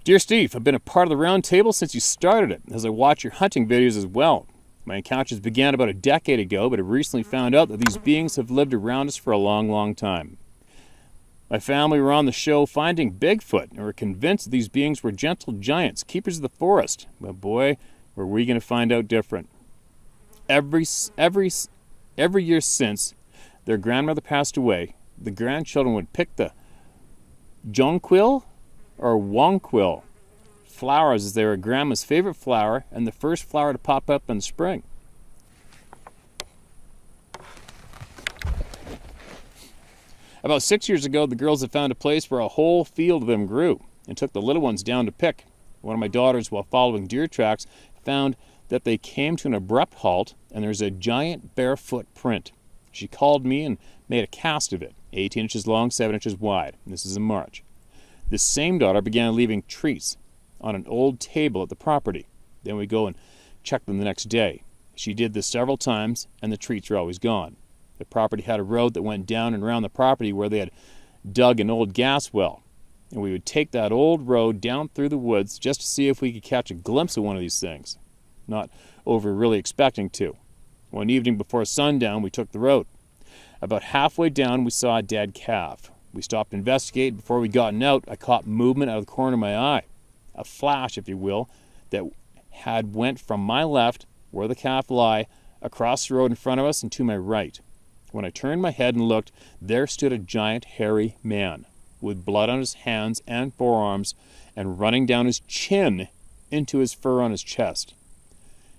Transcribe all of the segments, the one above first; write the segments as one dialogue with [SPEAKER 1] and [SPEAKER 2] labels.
[SPEAKER 1] Dear Steve, I've been a part of the round table since you started it, as I watch your hunting videos as well. My encounters began about a decade ago, but I recently found out that these beings have lived around us for a long, long time. My family were on the show Finding Bigfoot and were convinced that these beings were gentle giants, keepers of the forest. But boy, were we going to find out different. Every year since their grandmother passed away, the grandchildren would pick the jonquil or wonquil flowers as they were grandma's favorite flower and the first flower to pop up in spring. About 6 years ago, the girls had found a place where a whole field of them grew and took the little ones down to pick. One of my daughters, while following deer tracks, found that they came to an abrupt halt and there's a giant barefoot print. She called me and made a cast of it, 18 inches long, 7 inches wide. This is in March. This same daughter began leaving treats on an old table at the property. Then we go and check them the next day. She did this several times, and the treats are always gone. The property had a road that went down and around the property where they had dug an old gas well. And we would take that old road down through the woods just to see if we could catch a glimpse of one of these things. Not over really expecting to. One evening before sundown, we took the road. About halfway down, we saw a dead calf. We stopped to investigate. Before we gotten out, I caught movement out of the corner of my eye. A flash, if you will, that had went from my left, where the calf lay, across the road in front of us and to my right. When I turned my head and looked, there stood a giant hairy man, with blood on his hands and forearms, and running down his chin into his fur on his chest.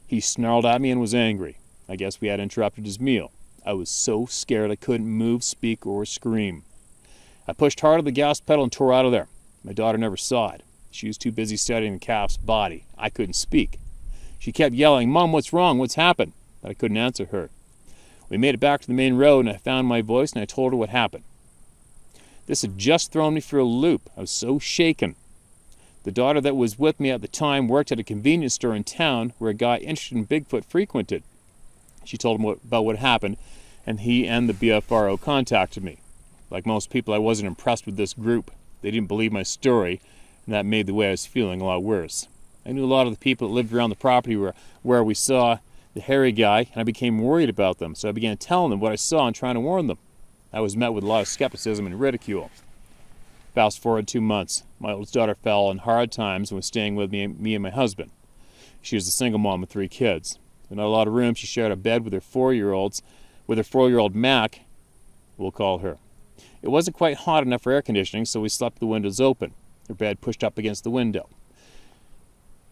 [SPEAKER 1] He snarled at me and was angry. I guess we had interrupted his meal. I was so scared I couldn't move, speak, or scream. I pushed hard on the gas pedal and tore out of there. My daughter never saw it. She was too busy studying the calf's body. I couldn't speak. She kept yelling, "Mom, what's wrong? What's happened?" But I couldn't answer her. We made it back to the main road, and I found my voice, and I told her what happened. This had just thrown me for a loop. I was so shaken. The daughter that was with me at the time worked at a convenience store in town where a guy interested in Bigfoot frequented. She told him about what happened, and he and the BFRO contacted me. Like most people, I wasn't impressed with this group. They didn't believe my story, and that made the way I was feeling a lot worse. I knew a lot of the people that lived around the property where we saw the hairy guy, and I became worried about them, so I began telling them what I saw and trying to warn them. I was met with a lot of skepticism and ridicule. Fast forward 2 months, my oldest daughter fell on hard times and was staying with me and my husband. She was a single mom with 3 kids. With not a lot of room, she shared a bed with her 4-year-old Mac, we'll call her. It wasn't quite hot enough for air conditioning, so we slept with the windows open, her bed pushed up against the window.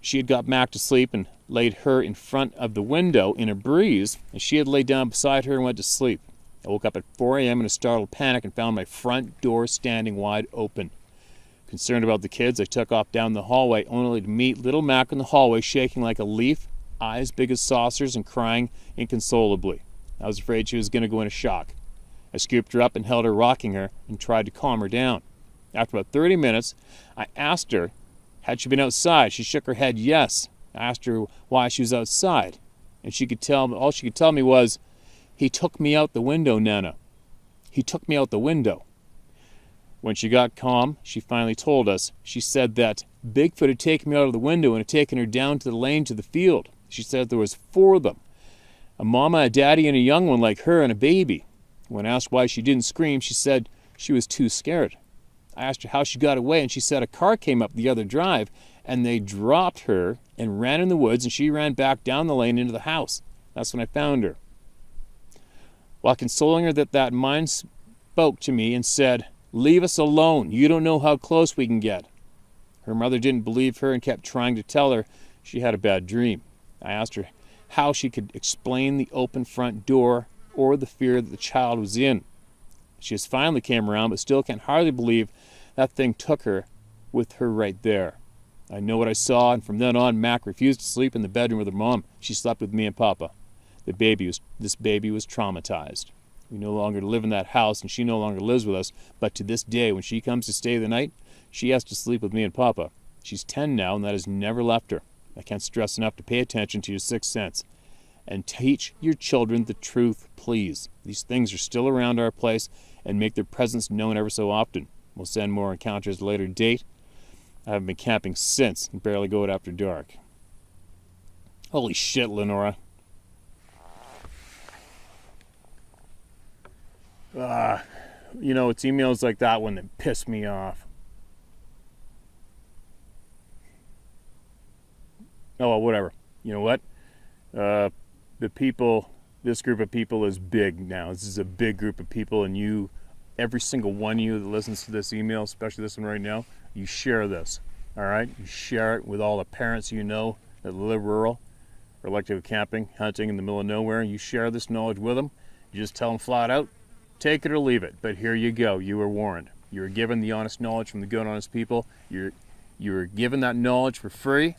[SPEAKER 1] She had got Mac to sleep and laid her in front of the window in a breeze, and she had laid down beside her and went to sleep. I woke up at 4 a.m. in a startled panic and found my front door standing wide open. Concerned about the kids, I took off down the hallway, only to meet little Mac in the hallway, shaking like a leaf, eyes big as saucers, and crying inconsolably. I was afraid she was going to go into shock. I scooped her up and held her, rocking her, and tried to calm her down. After about 30 minutes, I asked her, had she been outside? She shook her head yes. I asked her why she was outside, and all she could tell me was, "He took me out the window, Nana. He took me out the window." When she got calm, she finally told us. She said that Bigfoot had taken me out of the window and had taken her down to the lane to the field. She said there was 4 of them, a mama, a daddy, and a young one like her and a baby. When asked why she didn't scream, she said she was too scared. I asked her how she got away, and she said a car came up the other drive, and they dropped her and ran in the woods, and she ran back down the lane into the house. That's when I found her. While consoling her, that mind spoke to me and said, "Leave us alone. You don't know how close we can get." Her mother didn't believe her and kept trying to tell her she had a bad dream. I asked her how she could explain the open front door or the fear that the child was in. She just finally came around, but still can't hardly believe that thing took her with her right there. I know what I saw, and from then on, Mac refused to sleep in the bedroom with her mom. She slept with me and Papa. This baby was traumatized. We no longer live in that house, and she no longer lives with us, but to this day, when she comes to stay the night, she has to sleep with me and Papa. She's 10 now, and that has never left her. I can't stress enough to pay attention to your 6th sense. And teach your children the truth, please. These things are still around our place, and make their presence known ever so often. We'll send more encounters at a later date. I haven't been camping since and barely go out after dark. Holy shit, Lenora. It's emails like that one that piss me off. Oh, well, whatever. You know what? This group of people is big now. This is a big group of people, and every single one of you that listens to this email, especially this one right now, you share this, all right? You share it with all the parents you know that live rural or like to go camping, hunting in the middle of nowhere. You share this knowledge with them. You just tell them flat out, take it or leave it. But here you go. You were warned. You were given the honest knowledge from the good, honest people. You were given that knowledge for free.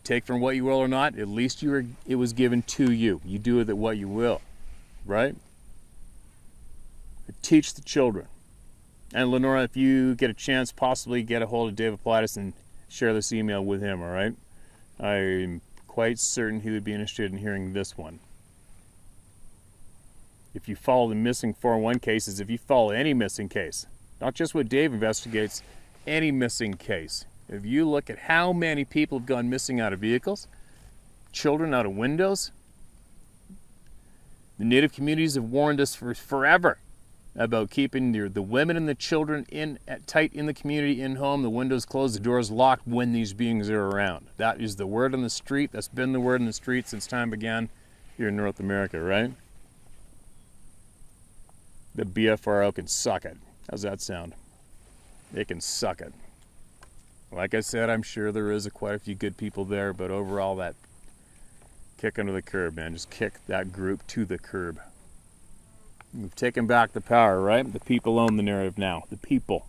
[SPEAKER 1] Take from what you will or not. At least it was given to you. You do with it what you will, right? Teach the children. And Lenora, if you get a chance, possibly get a hold of David Plattis and share this email with him, all right? I'm quite certain he would be interested in hearing this one. If you follow the missing 411 cases, if you follow any missing case, not just what Dave investigates, any missing case, if you look at how many people have gone missing out of vehicles, children out of windows, the Native communities have warned us for forever about keeping the women and the children tight in the community, in home, the windows closed, the doors locked when these beings are around. That is the word on the street. That's been the word on the street since time began here in North America, right? The BFRO can suck it. How's that sound? They can suck it. Like I said, I'm sure there is quite a few good people there, but overall, that kick under the curb, man. Just kick that group to the curb. We've taken back the power, right? The people own the narrative now. The people.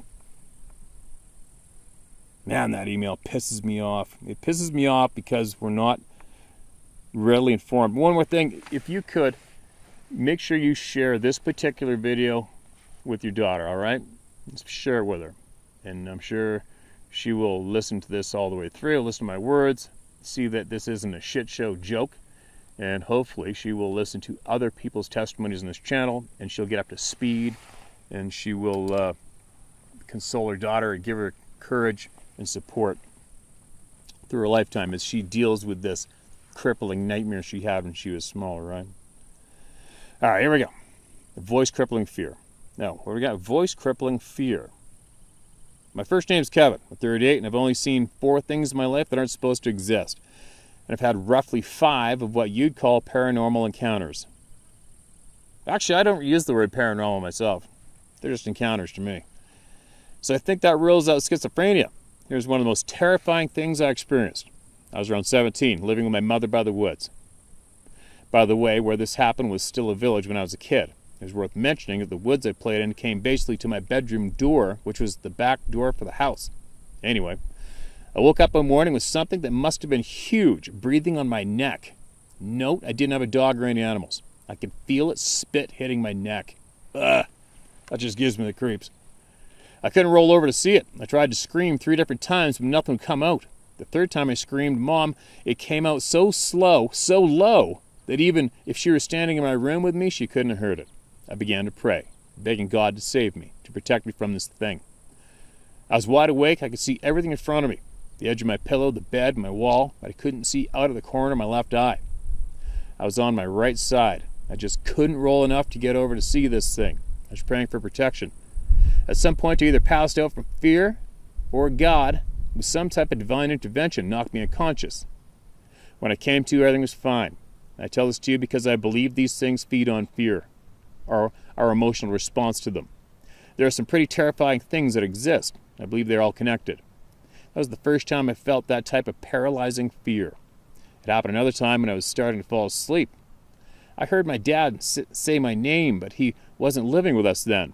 [SPEAKER 1] Man, that email pisses me off. It pisses me off because we're not readily informed. One more thing, if you could, make sure you share this particular video with your daughter, all right? Just share it with her. And I'm sure she will listen to this all the way through, listen to my words, see that this isn't a shit show joke, and hopefully she will listen to other people's testimonies on this channel, and she'll get up to speed, and she will console her daughter and give her courage and support through her lifetime as she deals with this crippling nightmare she had when she was small, right? All right, here we go. Voice crippling fear. Now, what we got? Voice crippling fear. My first name's Kevin. I'm 38, and I've only seen 4 things in my life that aren't supposed to exist. And I've had roughly 5 of what you'd call paranormal encounters. Actually, I don't use the word paranormal myself. They're just encounters to me. So I think that rules out schizophrenia. Here's one of the most terrifying things I experienced. I was around 17, living with my mother by the woods. By the way, where this happened was still a village when I was a kid. It was worth mentioning that the woods I played in came basically to my bedroom door, which was the back door for the house. Anyway, I woke up one morning with something that must have been huge breathing on my neck. Note, I didn't have a dog or any animals. I could feel it spit hitting my neck. Ugh, that just gives me the creeps. I couldn't roll over to see it. I tried to scream 3 different times, but nothing would come out. The 3rd time I screamed, Mom, it came out so slow, so low, that even if she were standing in my room with me, she couldn't have heard it. I began to pray, begging God to save me, to protect me from this thing. I was wide awake. I could see everything in front of me. The edge of my pillow, the bed, my wall, but I couldn't see out of the corner of my left eye. I was on my right side. I just couldn't roll enough to get over to see this thing. I was praying for protection. At some point, I either passed out from fear or God, with some type of divine intervention, knocked me unconscious. When I came to, everything was fine. I tell this to you because I believe these things feed on fear, or our emotional response to them. There are some pretty terrifying things that exist. I believe they're all connected. That was the first time I felt that type of paralyzing fear. It happened another time when I was starting to fall asleep. I heard my dad say my name, but he wasn't living with us then,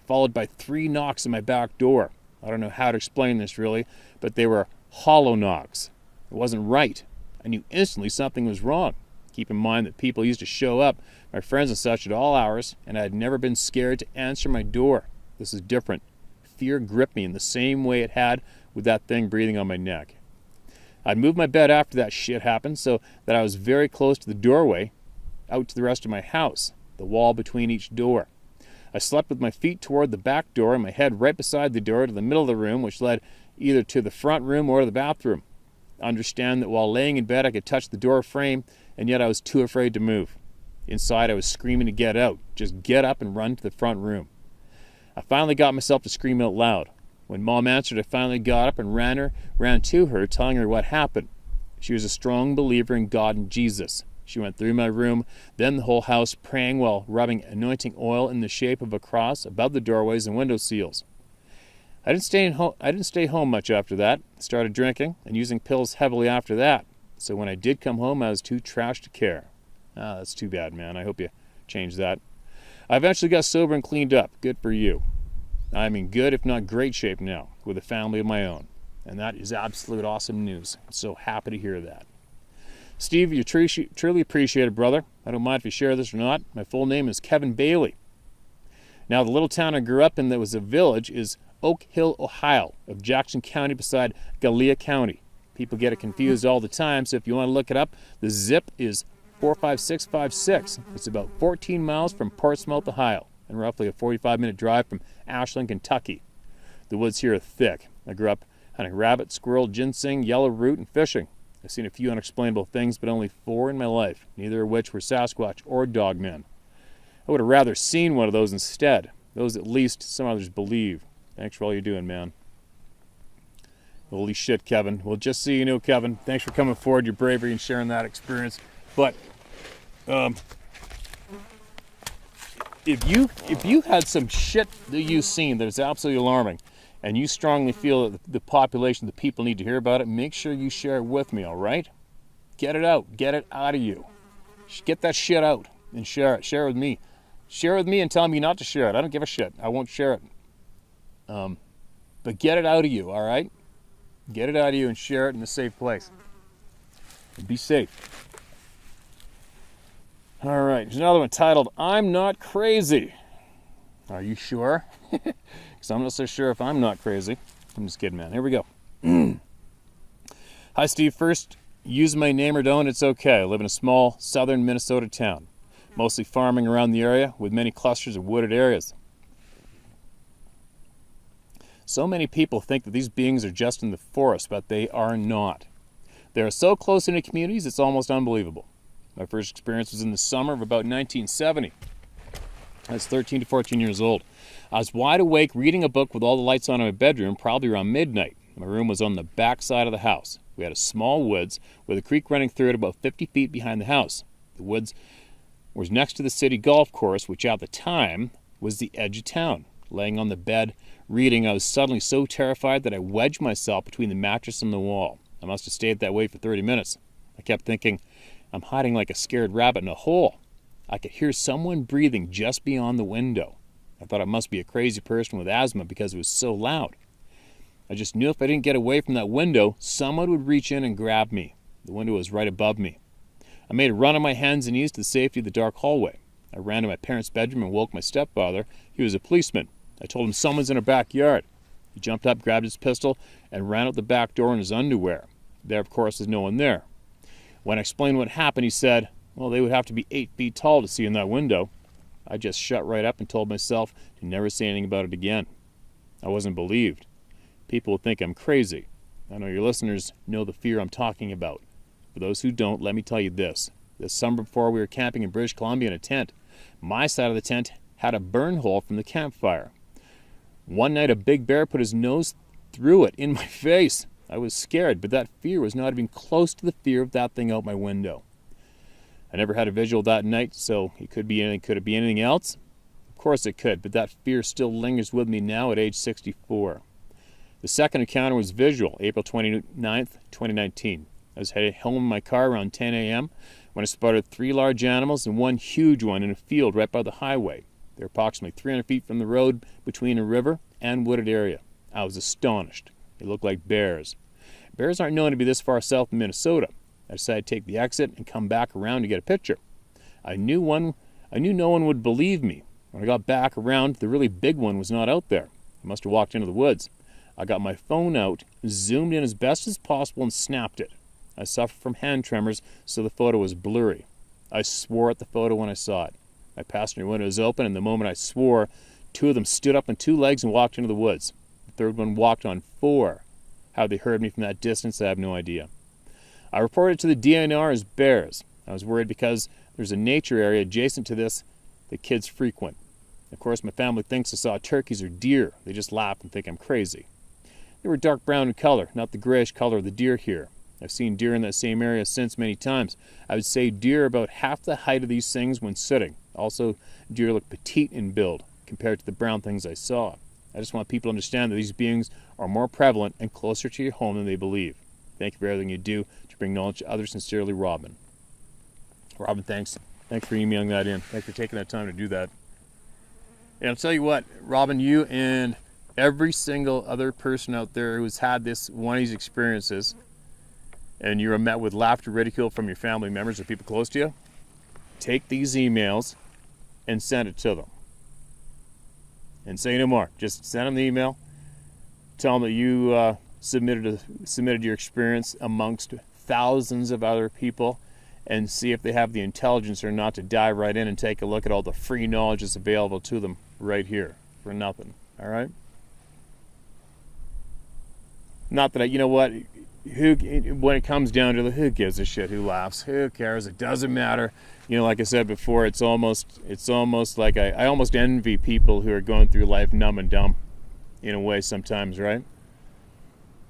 [SPEAKER 1] followed by 3 knocks on my back door. I don't know how to explain this really, but they were hollow knocks. It wasn't right. I knew instantly something was wrong. Keep in mind that people used to show up, my friends and such, at all hours, and I had never been scared to answer my door. This is different. Fear gripped me in the same way it had with that thing breathing on my neck. I'd moved my bed after that shit happened so that I was very close to the doorway, out to the rest of my house, the wall between each door. I slept with my feet toward the back door and my head right beside the door to the middle of the room, which led either to the front room or the bathroom. Understand that while laying in bed I could touch the door frame, and yet I was too afraid to move. Inside I was screaming to get out. Just get up and run to the front room. I finally got myself to scream out loud. When Mom answered, I finally got up and ran to her, telling her what happened. She was a strong believer in God and Jesus. She went through my room, then the whole house, praying while rubbing anointing oil in the shape of a cross above the doorways and window sills. I didn't stay home much after that. Started drinking and using pills heavily after that. So when I did come home, I was too trashed to care. That's too bad, man. I hope you change that. I eventually got sober and cleaned up. Good for you. I'm in good, if not great shape now, with a family of my own. And that is absolute awesome news. I'm so happy to hear that. Steve, you're truly appreciated, brother. I don't mind if you share this or not. My full name is Kevin Bailey. Now, the little town I grew up in that was a village is Oak Hill, Ohio, of Jackson County beside Gallia County. People get it confused all the time, so if you want to look it up, the zip is 45656. It's about 14 miles from Portsmouth, Ohio, and roughly a 45-minute drive from Ashland, Kentucky. The woods here are thick. I grew up hunting rabbit, squirrel, ginseng, yellow root, and fishing. I've seen a few unexplainable things, but only 4 in my life, neither of which were Sasquatch or dogmen. I would have rather seen one of those instead. Those at least some others believe. Thanks for all you're doing, man. Holy shit, Kevin. Well, just so you know, Kevin, thanks for coming forward, your bravery, and sharing that experience. But if you had some shit that you've seen that is absolutely alarming, and you strongly feel that the population, the people need to hear about it, make sure you share it with me, all right? Get it out. Get it out of you. Get that shit out and share it. Share it with me. Share it with me and tell me not to share it. I don't give a shit. I won't share it. But get it out of you, all right? Get it out of you and share it in a safe place. And be safe. All right, there's another one titled, I'm Not Crazy. Are you sure? Because I'm not so sure if I'm not crazy. I'm just kidding, man. Here we go. Hi, Steve. First, use my name or don't, it's okay. I live in a small southern Minnesota town, mostly farming around the area with many clusters of wooded areas. So many people think that these beings are just in the forest, but they are not. They are so close into communities, it's almost unbelievable. My first experience was in the summer of about 1970. I was 13 to 14 years old. I was wide awake reading a book with all the lights on in my bedroom, probably around midnight. My room was on the back side of the house. We had a small woods with a creek running through it about 50 feet behind the house. The woods was next to the city golf course, which at the time was the edge of town. Laying on the bed, reading, I was suddenly so terrified that I wedged myself between the mattress and the wall. I must have stayed that way for 30 minutes. I kept thinking, I'm hiding like a scared rabbit in a hole. I could hear someone breathing just beyond the window. I thought it must be a crazy person with asthma because it was so loud. I just knew if I didn't get away from that window, someone would reach in and grab me. The window was right above me. I made a run on my hands and knees to the safety of the dark hallway. I ran to my parents' bedroom and woke my stepfather. He was a policeman. I told him someone's in our backyard. He jumped up, grabbed his pistol, and ran out the back door in his underwear. There, of course, was no one there. When I explained what happened, he said, well, they would have to be 8 feet tall to see in that window. I just shut right up and told myself to never say anything about it again. I wasn't believed. People would think I'm crazy. I know your listeners know the fear I'm talking about. For those who don't, let me tell you this. This summer before we were camping in British Columbia in a tent. My side of the tent had a burn hole from the campfire. One night a big bear put his nose through it in my face. I was scared, but that fear was not even close to the fear of that thing out my window. I never had a visual that night, so it could be anything. Could it be anything else? Of course it could, but that fear still lingers with me now at age 64. The second encounter was visual, April 29th, 2019. I was headed home in my car around 10 a.m. when I spotted 3 large animals and one huge one in a field right by the highway. They were approximately 300 feet from the road between a river and wooded area. I was astonished. They looked like bears. Bears aren't known to be this far south in Minnesota. I decided to take the exit and come back around to get a picture. I knew no one would believe me. When I got back around, the really big one was not out there. I must have walked into the woods. I got my phone out, zoomed in as best as possible, and snapped it. I suffer from hand tremors, so the photo was blurry. I swore at the photo when I saw it. My passenger window was open, and the moment I swore, 2 of them stood up on 2 legs and walked into the woods. The third one walked on 4. How they heard me from that distance, I have no idea. I reported to the DNR as bears. I was worried because there's a nature area adjacent to this that kids frequent. Of course, my family thinks I saw turkeys or deer. They just laugh and think I'm crazy. They were dark brown in color, not the grayish color of the deer here. I've seen deer in that same area since many times. I would say deer about half the height of these things when sitting. Also, deer look petite in build compared to the brown things I saw. I just want people to understand that these beings are more prevalent and closer to your home than they believe. Thank you for everything you do to bring knowledge to others. Sincerely, Robin. Robin, thanks. Thanks for emailing that in. Thanks for taking that time to do that. And I'll tell you what, Robin, you and every single other person out there who's had one of these experiences, and you're met with laughter, ridicule from your family members or people close to you, take these emails and send it to them. And say no more. Just send them the email. Tell them that you submitted your experience amongst thousands of other people, and see if they have the intelligence or not to dive right in and take a look at all the free knowledge that's available to them right here for nothing. All right? Not that you know what, when it comes down to who gives a shit, who laughs, who cares, it doesn't matter. You know, like I said before, it's almost like I almost envy people who are going through life numb and dumb in a way sometimes, right?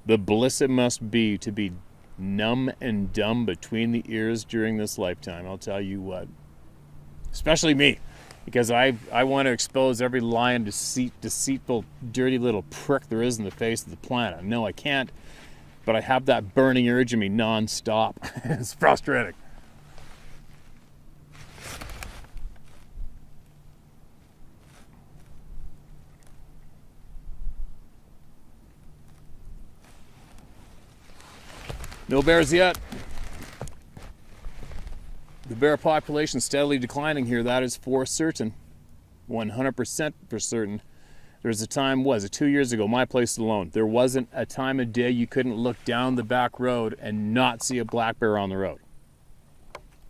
[SPEAKER 1] The bliss it must be to be numb and dumb between the ears during this lifetime, I'll tell you what. Especially me, because I want to expose every lying, deceitful, dirty little prick there is in the face of the planet. No, I can't, but I have that burning urge in me non-stop. It's frustrating. No bears yet. The bear population is steadily declining here. That is for certain. 100% for certain. There's a time, was it 2 years ago, my place alone, there wasn't a time of day you couldn't look down the back road and not see a black bear on the road.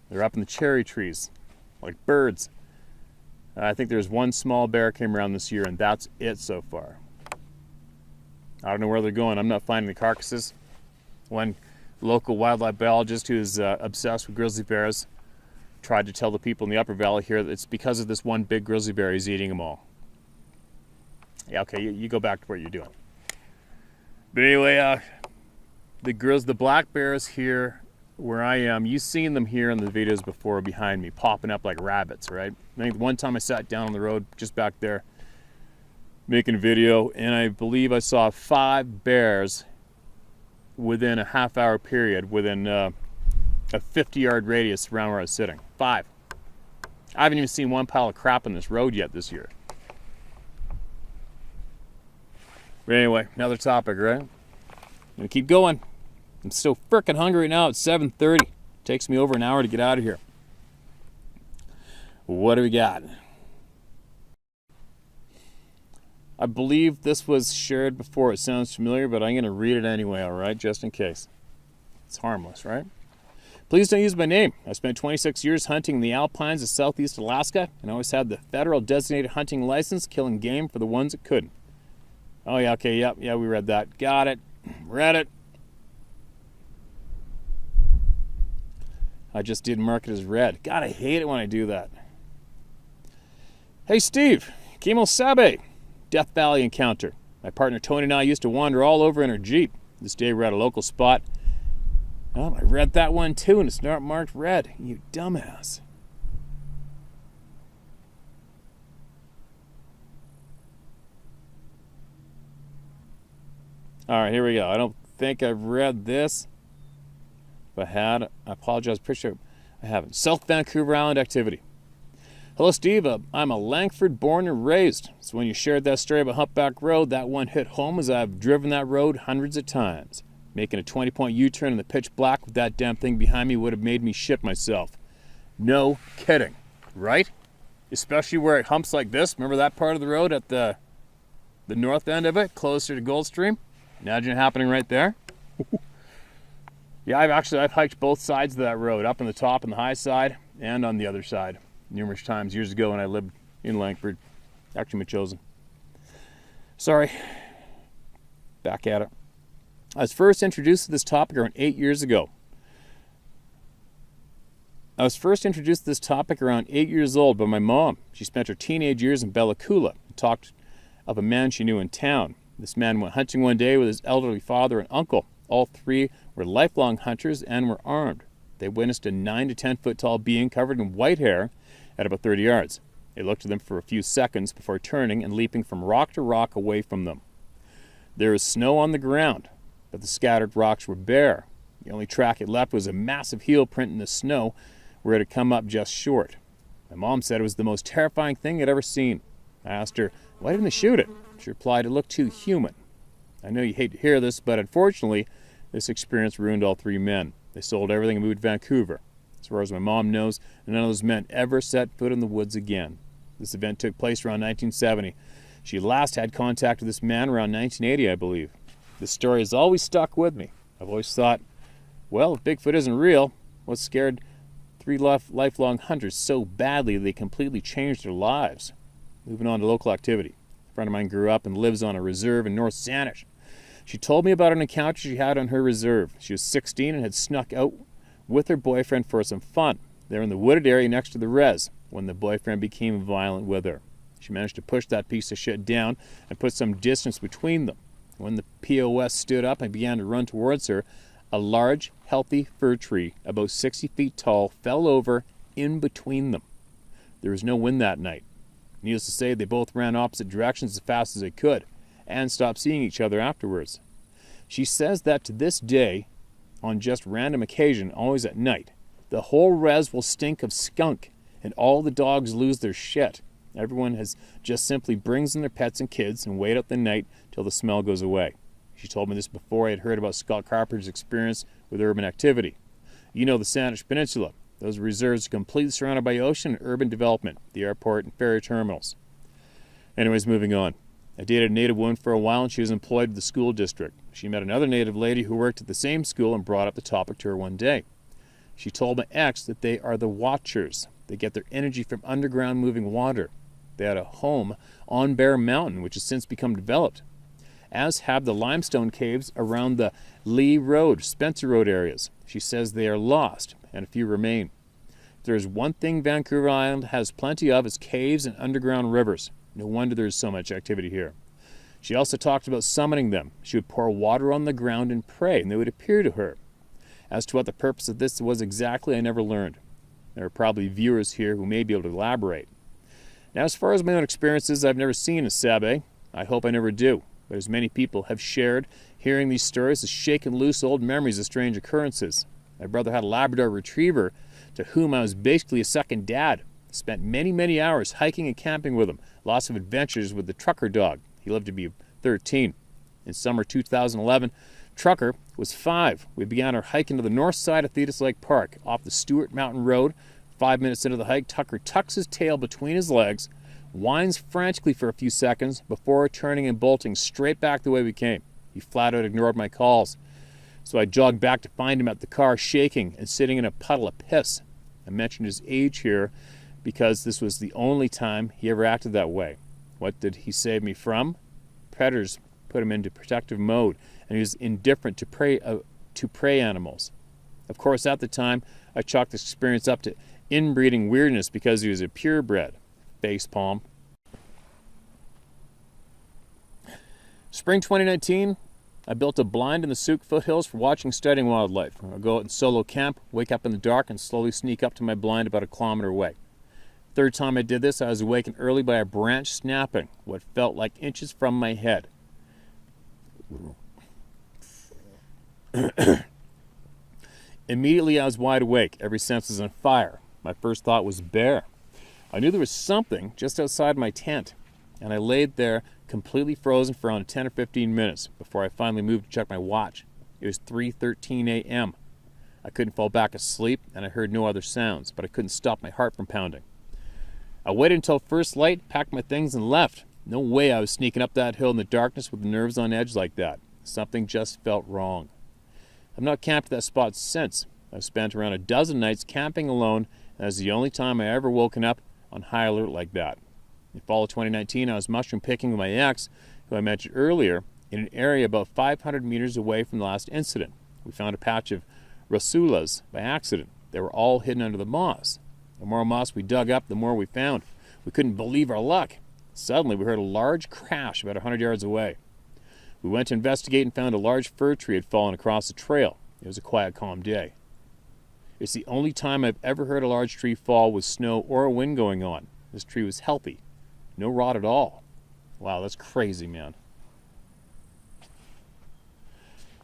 [SPEAKER 1] They're up in the cherry trees, like birds. I think there's one small bear came around this year, and that's it so far. I don't know where they're going. I'm not finding the carcasses. One local wildlife biologist who's obsessed with grizzly bears tried to tell the people in the upper valley here that it's because of this one big grizzly bear. He's eating them all. Yeah, okay, you go back to what you're doing. But anyway, the black bears here where I am, you've seen them here in the videos before behind me, popping up like rabbits, right? I think one time I sat down on the road just back there making a video, and I believe I saw 5 bears within a half-hour period, within a 50-yard radius around where I was sitting. 5. I haven't even seen one pile of crap on this road yet this year. But anyway, another topic, right? I'm gonna keep going. I'm still frickin' hungry now. It's 7:30. Takes me over an hour to get out of here. What do we got? I believe this was shared before. It sounds familiar, but I'm going to read it anyway, all right, just in case. It's harmless, right? Please don't use my name. I spent 26 years hunting in the Alpines of southeast Alaska, and always had the federal designated hunting license, killing game for the ones that couldn't. Oh, yeah, okay, yeah, we read that. Got it. Read it. I just didn't mark it as read. God, I hate it when I do that. Hey, Steve. Kimo Sabe. Death Valley encounter. My partner Tony and I used to wander all over in our Jeep. This day we're at a local spot. Oh, I read that one too, and it's not marked red. You dumbass. All right, here we go. I don't think I've read this. If I had, I apologize. Pretty sure I haven't. South Vancouver Island activity. Hello, Steve. I'm a Langford born and raised. So when you shared that story about Humpback Road, that one hit home as I've driven that road hundreds of times. Making a 20-point U-turn in the pitch black with that damn thing behind me would have made me shit myself. No kidding, right? Especially where it humps like this. Remember that part of the road at the north end of it, closer to Goldstream? Imagine it happening right there. Yeah, I've hiked both sides of that road, up on the top and the high side, and on the other side, numerous times years ago when I lived in Langford, actually Machosen. Sorry, back at it. I was first introduced to this topic around 8 years ago. I was first introduced to this topic around 8 years old by my mom. She spent her teenage years in Bella Coola and talked of a man she knew in town. This man went hunting one day with his elderly father and uncle. All three were lifelong hunters and were armed. They witnessed a 9 to 10 foot tall being covered in white hair at about 30 yards. They looked at them for a few seconds before turning and leaping from rock to rock away from them. There was snow on the ground, but the scattered rocks were bare. The only track it left was a massive heel print in the snow where it had come up just short. My mom said it was the most terrifying thing I'd ever seen. I asked her, why didn't they shoot it? She replied, it looked too human. I know you hate to hear this, but unfortunately, this experience ruined all three men. They sold everything and moved to Vancouver. As far as my mom knows, none of those men ever set foot in the woods again. This event took place around 1970. She last had contact with this man around 1980, I believe. This story has always stuck with me. I've always thought, well, if Bigfoot isn't real, what scared three lifelong hunters so badly they completely changed their lives? Moving on to local activity. A friend of mine grew up and lives on a reserve in North Saanich. She told me about an encounter she had on her reserve. She was 16 and had snuck out with her boyfriend for some fun. They were in the wooded area next to the res when the boyfriend became violent with her. She managed to push that piece of shit down and put some distance between them. When the POS stood up and began to run towards her, a large, healthy fir tree, about 60 feet tall, fell over in between them. There was no wind that night. Needless to say, they both ran opposite directions as fast as they could and stopped seeing each other afterwards. She says that to this day, on just random occasion, always at night, the whole res will stink of skunk and all the dogs lose their shit. Everyone has just simply brings in their pets and kids and wait out the night till the smell goes away. She told me this before I had heard about Scott Carpenter's experience with urban activity. You know the Saanich Peninsula. Those reserves are completely surrounded by ocean and urban development, the airport and ferry terminals. Anyways, moving on. I dated a native woman for a while and she was employed with the school district. She met another native lady who worked at the same school and brought up the topic to her one day. She told my ex that they are the Watchers. They get their energy from underground moving water. They had a home on Bear Mountain, which has since become developed, as have the limestone caves around the Lee Road, Spencer Road areas. She says they are lost, and a few remain. If there is one thing Vancouver Island has plenty of, it's caves and underground rivers. No wonder there is so much activity here. She also talked about summoning them. She would pour water on the ground and pray, and they would appear to her. As to what the purpose of this was exactly, I never learned. There are probably viewers here who may be able to elaborate. Now, as far as my own experiences, I've never seen a sabe. I hope I never do. But as many people have shared, hearing these stories has shaken loose old memories of strange occurrences. My brother had a Labrador retriever to whom I was basically a second dad. Spent many, many hours hiking and camping with him. Lots of adventures with the Trucker dog. He lived to be 13. In summer 2011, Trucker was 5. We began our hike into the north side of Thetis Lake Park, off the Stewart Mountain Road. 5 minutes into the hike, Tucker tucks his tail between his legs, whines frantically for a few seconds before turning and bolting straight back the way we came. He flat out ignored my calls. So I jogged back to find him at the car, shaking and sitting in a puddle of piss. I mentioned his age here because this was the only time he ever acted that way. What did he save me from? Predators put him into protective mode, and he was indifferent to prey animals. Of course, at the time, I chalked this experience up to inbreeding weirdness because he was a purebred. Facepalm. Spring 2019, I built a blind in the Souk foothills for watching and studying wildlife. I'll go out and solo camp, wake up in the dark, and slowly sneak up to my blind about a kilometer away. Third time I did this, I was awakened early by a branch snapping, what felt like inches from my head. Immediately I was wide awake, every sense was on fire. My first thought was bear. I knew there was something just outside my tent, and I laid there completely frozen for around 10 or 15 minutes before I finally moved to check my watch. It was 3:13 a.m. I couldn't fall back asleep, and I heard no other sounds, but I couldn't stop my heart from pounding. I waited until first light, packed my things, and left. No way I was sneaking up that hill in the darkness with the nerves on edge like that. Something just felt wrong. I've not camped at that spot since. I've spent around a dozen nights camping alone, and that's the only time I ever woken up on high alert like that. In fall of 2019, I was mushroom picking with my ex, who I mentioned earlier, in an area about 500 meters away from the last incident. We found a patch of rasulas by accident. They were all hidden under the moss. The more moss we dug up, the more we found. We couldn't believe our luck. Suddenly, we heard a large crash about 100 yards away. We went to investigate and found a large fir tree had fallen across the trail. It was a quiet, calm day. It's the only time I've ever heard a large tree fall with snow or a wind going on. This tree was healthy. No rot at all. Wow, that's crazy, man.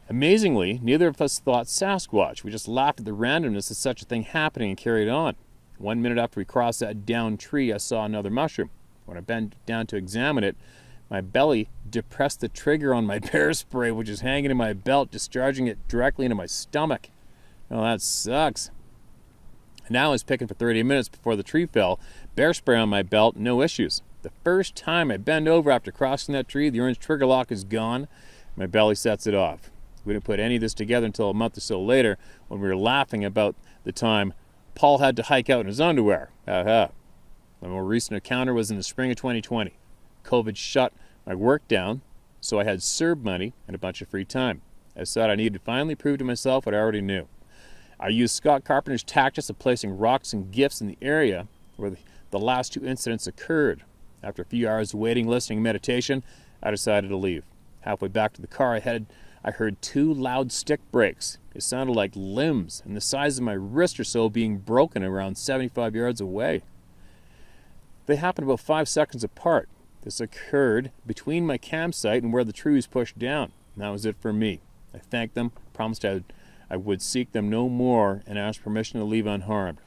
[SPEAKER 1] Amazingly, neither of us thought Sasquatch. We just laughed at the randomness of such a thing happening and carried on. 1 minute after we crossed that downed tree, I saw another mushroom. When I bent down to examine it, my belly depressed the trigger on my bear spray, which is hanging in my belt, discharging it directly into my stomach. Oh, that sucks. Now I was picking for 30 minutes before the tree fell. Bear spray on my belt, no issues. The first time I bend over after crossing that tree, the orange trigger lock is gone. My belly sets it off. We didn't put any of this together until a month or so later when we were laughing about the time Paul had to hike out in his underwear. My more recent encounter was in the spring of 2020. COVID shut my work down, so I had CERB money and a bunch of free time. I decided I needed to finally prove to myself what I already knew. I used Scott Carpenter's tactics of placing rocks and gifts in the area where the last two incidents occurred. After a few hours of waiting, listening, and meditation, I decided to leave. Halfway back to the car I heard two loud stick breaks. It sounded like limbs and the size of my wrist or so being broken around 75 yards away. They happened about 5 seconds apart. This occurred between my campsite and where the tree was pushed down. And that was it for me. I thanked them, promised I would seek them no more, and asked permission to leave unharmed.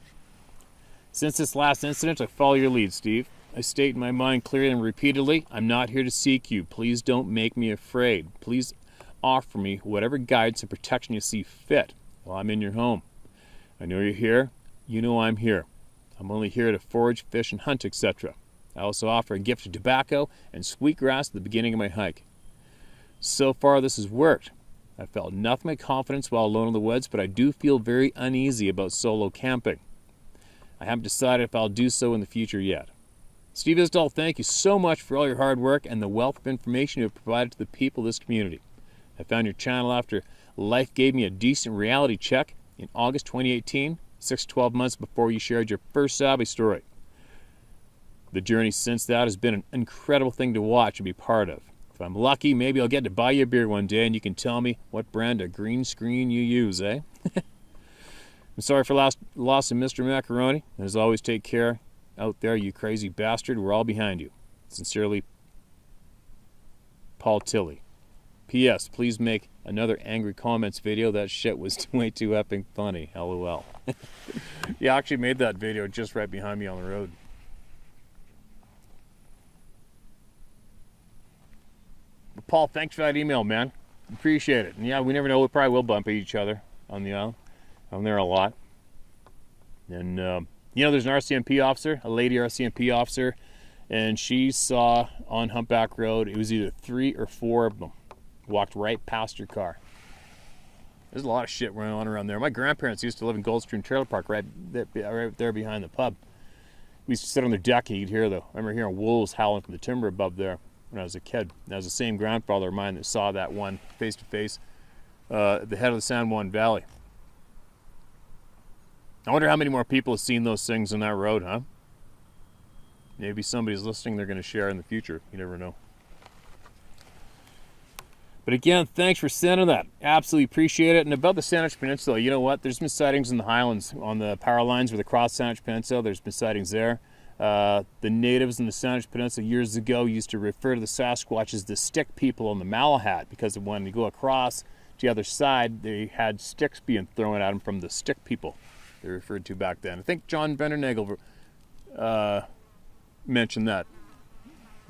[SPEAKER 1] Since this last incident, I follow your lead, Steve. I state in my mind clearly and repeatedly, I'm not here to seek you. Please don't make me afraid. Please offer me whatever guidance and protection you see fit while I'm in your home. I know you're here. You know I'm here. I'm only here to forage, fish, and hunt, etc. I also offer a gift of tobacco and sweetgrass at the beginning of my hike. So far, this has worked. I felt nothing but confidence while alone in the woods, but I do feel very uneasy about solo camping. I haven't decided if I'll do so in the future yet. Steve Isdall, thank you so much for all your hard work and the wealth of information you have provided to the people of this community. I found your channel after life gave me a decent reality check in August 2018, 6 to 12 months before you shared your first Sabi story. The journey since that has been an incredible thing to watch and be part of. If I'm lucky, maybe I'll get to buy you a beer one day and you can tell me what brand of green screen you use, eh? I'm sorry for loss of Mr. Macaroni. As always, take care out there, you crazy bastard. We're all behind you. Sincerely, Paul Tilley. P.S. Please make another angry comments video. That shit was way too effing funny. LOL. He actually made that video just right behind me on the road. But Paul, thanks for that email, man. Appreciate it. And yeah, we never know. We probably will bump into each other on the aisle. I'm there a lot. And, there's an RCMP officer, a lady RCMP officer, and she saw on Humpback Road, it was either 3 or 4 of them. Walked right past her car. There's a lot of shit going on around there. My grandparents used to live in Goldstream Trailer Park right there behind the pub. We used to sit on their deck and you'd hear I remember hearing wolves howling from the timber above there when I was a kid. That was the same grandfather of mine that saw that one face to face at the head of the San Juan Valley. I wonder how many more people have seen those things on that road, huh? Maybe somebody's listening, they're going to share in the future. You never know. But again, thanks for sending that. Absolutely appreciate it. And about the Saanich Peninsula, you know what? There's been sightings in the highlands on the power lines where they cross Saanich Peninsula. There's been sightings there. The natives in the Saanich Peninsula years ago used to refer to the Sasquatch as the stick people on the Malahat because when you go across to the other side, they had sticks being thrown at them from the stick people they referred to back then. I think John Bendernagel mentioned that.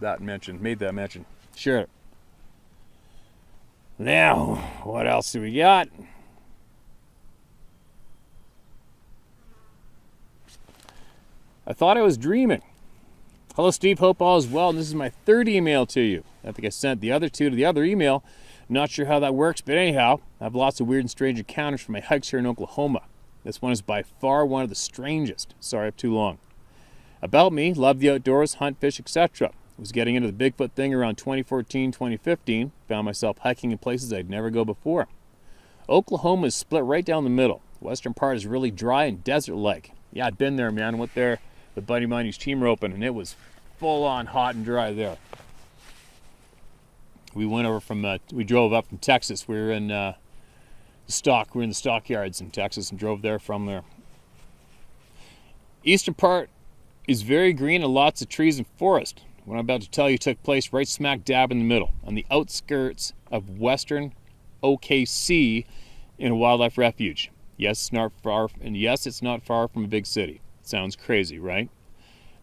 [SPEAKER 1] Made that mention. Shared it. Now, what else do we got? I thought I was dreaming. Hello, Steve. Hope all is well. And this is my 3rd email to you. I think I sent the other 2 to the other email. Not sure how that works, but anyhow, I have lots of weird and strange encounters from my hikes here in Oklahoma. This one is by far one of the strangest. Sorry, I'm too long. About me, love the outdoors, hunt, fish, etc. Was getting into the Bigfoot thing around 2014, 2015. Found myself hiking in places I'd never go before. Oklahoma is split right down the middle. The western part is really dry and desert-like. Yeah, I'd been there, man. Went there with a buddy of mine who's team roping, and it was full-on hot and dry there. We went over from, we drove up from Texas. We were in the stockyards in Texas and drove there from there. Eastern part is very green and lots of trees and forest. What I'm about to tell you took place right smack dab in the middle, on the outskirts of western OKC in a wildlife refuge. Yes, it's not far from a big city. Sounds crazy, right?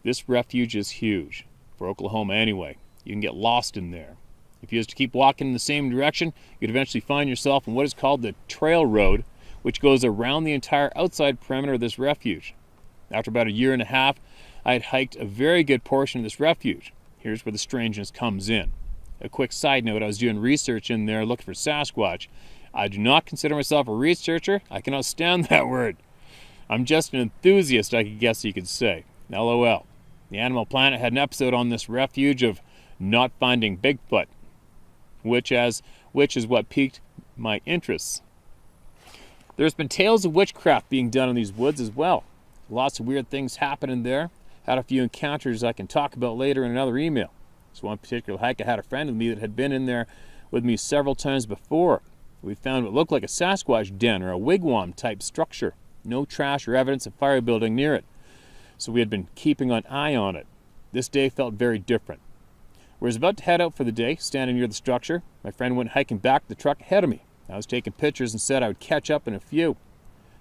[SPEAKER 1] This refuge is huge, for Oklahoma anyway. You can get lost in there. If you was to keep walking in the same direction, you'd eventually find yourself in what is called the Trail Road, which goes around the entire outside perimeter of this refuge. After about a year and a half, I had hiked a very good portion of this refuge. Here's where the strangeness comes in. A quick side note, I was doing research in there looking for Sasquatch. I do not consider myself a researcher. I cannot stand that word. I'm just an enthusiast, I guess you could say. LOL. The Animal Planet had an episode on this refuge of not finding Bigfoot, which is what piqued my interests. There's been tales of witchcraft being done in these woods as well. Lots of weird things happening there. Had a few encounters I can talk about later in another email. This one particular hike, I had a friend with me that had been in there with me several times before. We found what looked like a Sasquatch den or a wigwam type structure. No trash or evidence of fire building near it. So we had been keeping an eye on it. This day felt very different. We was about to head out for the day, standing near the structure. My friend went hiking back to the truck ahead of me. I was taking pictures and said I would catch up in a few.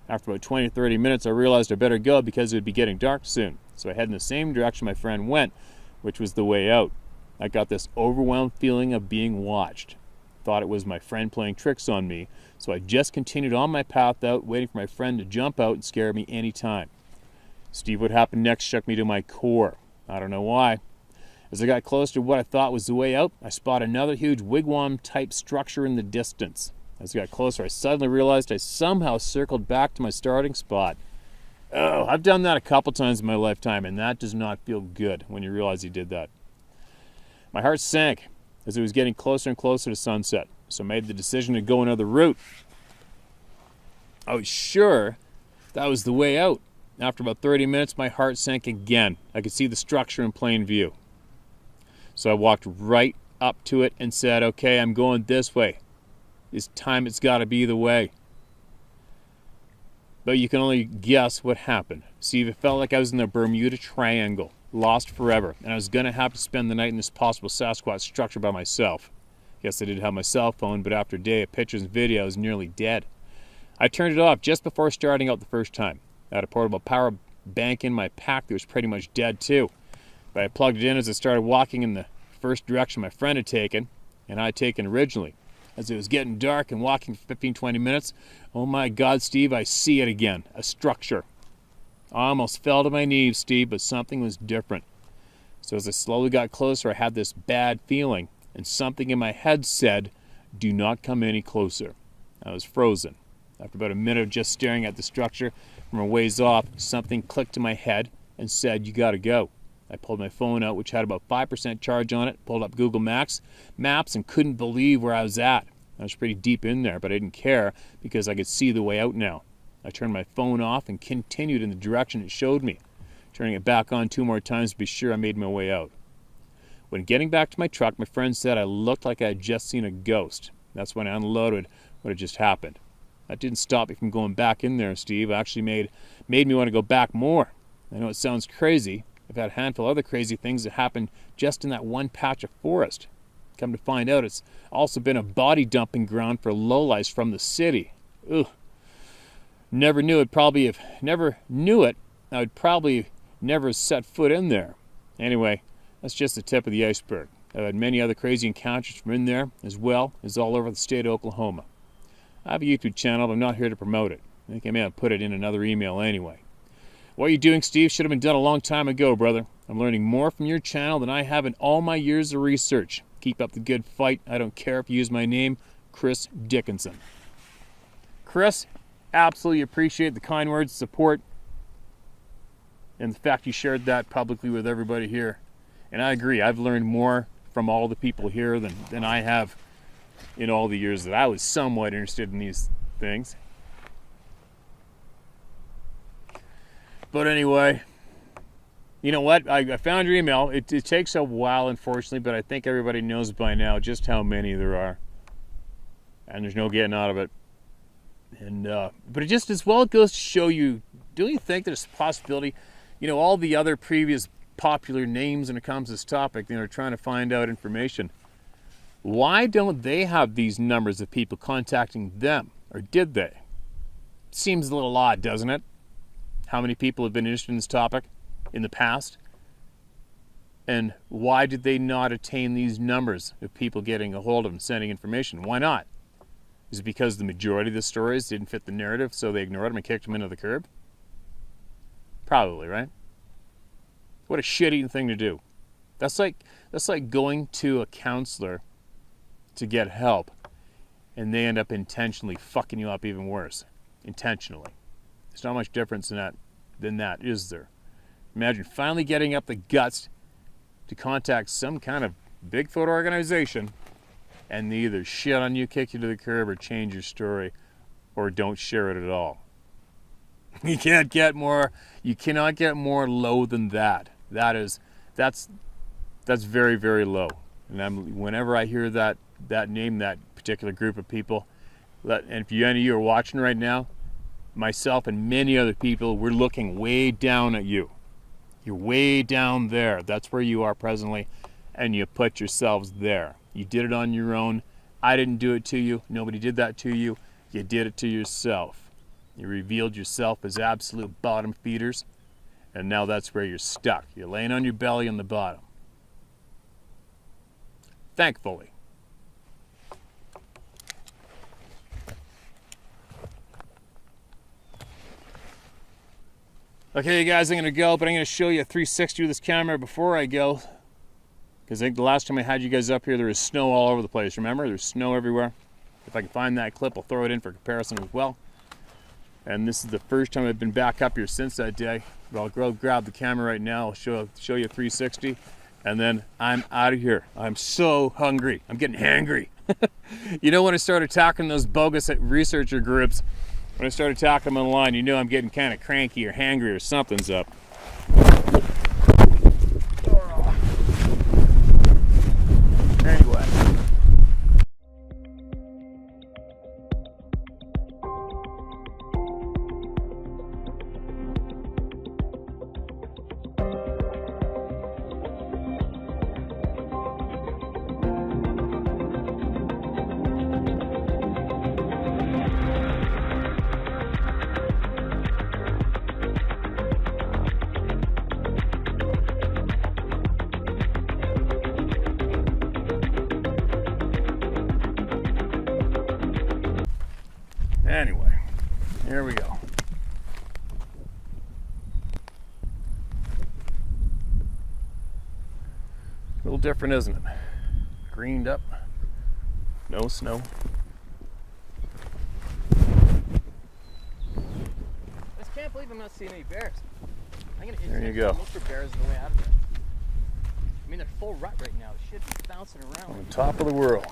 [SPEAKER 1] After about 20 or 30 minutes, I realized I better go because it would be getting dark soon. So I headed in the same direction my friend went, which was the way out. I got this overwhelmed feeling of being watched. Thought it was my friend playing tricks on me, so I just continued on my path out, waiting for my friend to jump out and scare me any time. Steve, what happened next shook me to my core. I don't know why. As I got close to what I thought was the way out, I spotted another huge wigwam-type structure in the distance. As I got closer, I suddenly realized I somehow circled back to my starting spot. Oh, I've done that a couple times in my lifetime, and that does not feel good when you realize you did that. My heart sank as it was getting closer and closer to sunset, so I made the decision to go another route. I was sure that was the way out. After about 30 minutes, my heart sank again. I could see the structure in plain view. So I walked right up to it and said, okay, I'm going this way. This time it's got to be the way. But you can only guess what happened. See, it felt like I was in the Bermuda Triangle, lost forever, and I was going to have to spend the night in this possible Sasquatch structure by myself. Yes, I did have my cell phone, but after a day of pictures and video, I was nearly dead. I turned it off just before starting out the first time. I had a portable power bank in my pack that was pretty much dead too. But I plugged it in as I started walking in the first direction my friend had taken, and I had taken originally. As it was getting dark and walking for 15-20 minutes, oh my God, Steve, I see it again, a structure. I almost fell to my knees, Steve, but something was different. So as I slowly got closer, I had this bad feeling, and something in my head said, do not come any closer. I was frozen. After about a minute of just staring at the structure from a ways off, something clicked in my head and said, you gotta go. I pulled my phone out, which had about 5% charge on it, pulled up Google Maps, and couldn't believe where I was at. I was pretty deep in there, but I didn't care because I could see the way out now. I turned my phone off and continued in the direction it showed me, turning it back on 2 more times to be sure I made my way out. When getting back to my truck, my friend said I looked like I had just seen a ghost. That's when I unloaded what had just happened. That didn't stop me from going back in there, Steve. It actually made me want to go back more. I know it sounds crazy. I've had a handful of other crazy things that happened just in that one patch of forest. Come to find out, it's also been a body dumping ground for lowlifes from the city. Ugh. Never knew it. I would probably never set foot in there. Anyway, that's just the tip of the iceberg. I've had many other crazy encounters from in there, as well as all over the state of Oklahoma. I have a YouTube channel, but I'm not here to promote it. I think I may have put it in another email anyway. What you're doing, Steve, should have been done a long time ago, brother. I'm learning more from your channel than I have in all my years of research. Keep up the good fight. I don't care if you use my name, Chris Dickinson. Chris, absolutely appreciate the kind words of support and the fact you shared that publicly with everybody here. And I agree, I've learned more from all the people here than I have in all the years that I was somewhat interested in these things. But anyway, you know what? I found your email. It takes a while, unfortunately, but I think everybody knows by now just how many there are. And there's no getting out of it. And but it just as well goes to show you, don't you think there's a possibility, you know, all the other previous popular names when it comes to this topic, you know, trying to find out information. Why don't they have these numbers of people contacting them? Or did they? Seems a little odd, doesn't it? How many people have been interested in this topic in the past? And why did they not attain these numbers of people getting a hold of them, sending information? Why not? Is it because the majority of the stories didn't fit the narrative, so they ignored them and kicked them into the curb? Probably, right? What a shitty thing to do. That's like going to a counselor to get help, and they end up intentionally fucking you up even worse. Intentionally. There's not much difference than that, is there? Imagine finally getting up the guts to contact some kind of Bigfoot organization, and they either shit on you, kick you to the curb, or change your story, or don't share it at all. You cannot get more low than that. That's very, very low. And whenever I hear that name, that particular group of people, and if any of you are watching right now, myself and many other people, we're looking way down at you. You're way down there. That's where you are presently, and you put yourselves there. You did it on your own. I didn't do it to you. Nobody did that to you. You did it to yourself. You revealed yourself as absolute bottom feeders, and now that's where you're stuck. You're laying on your belly on the bottom. Thankfully. Okay, guys, I'm going to go, but I'm going to show you a 360 with this camera before I go. Because I think the last time I had you guys up here, there was snow all over the place. Remember? There's snow everywhere. If I can find that clip, I'll throw it in for comparison as well. And this is the first time I've been back up here since that day. But I'll go grab the camera right now. I'll show you a 360. And then I'm out of here. I'm so hungry. I'm getting hangry. You know, when I start attacking those bogus researcher groups, when I start attacking them online, you know I'm getting kind of cranky or hangry or something's up. Anyway. Anyway, here we go. A little different, isn't it? Greened up, no snow.
[SPEAKER 2] I just can't believe I'm not seeing any bears. I'm gonna
[SPEAKER 1] There you go.
[SPEAKER 2] look for bears on the way out of there. I mean, they're full rut right now. They should be bouncing around.
[SPEAKER 1] On top of the world.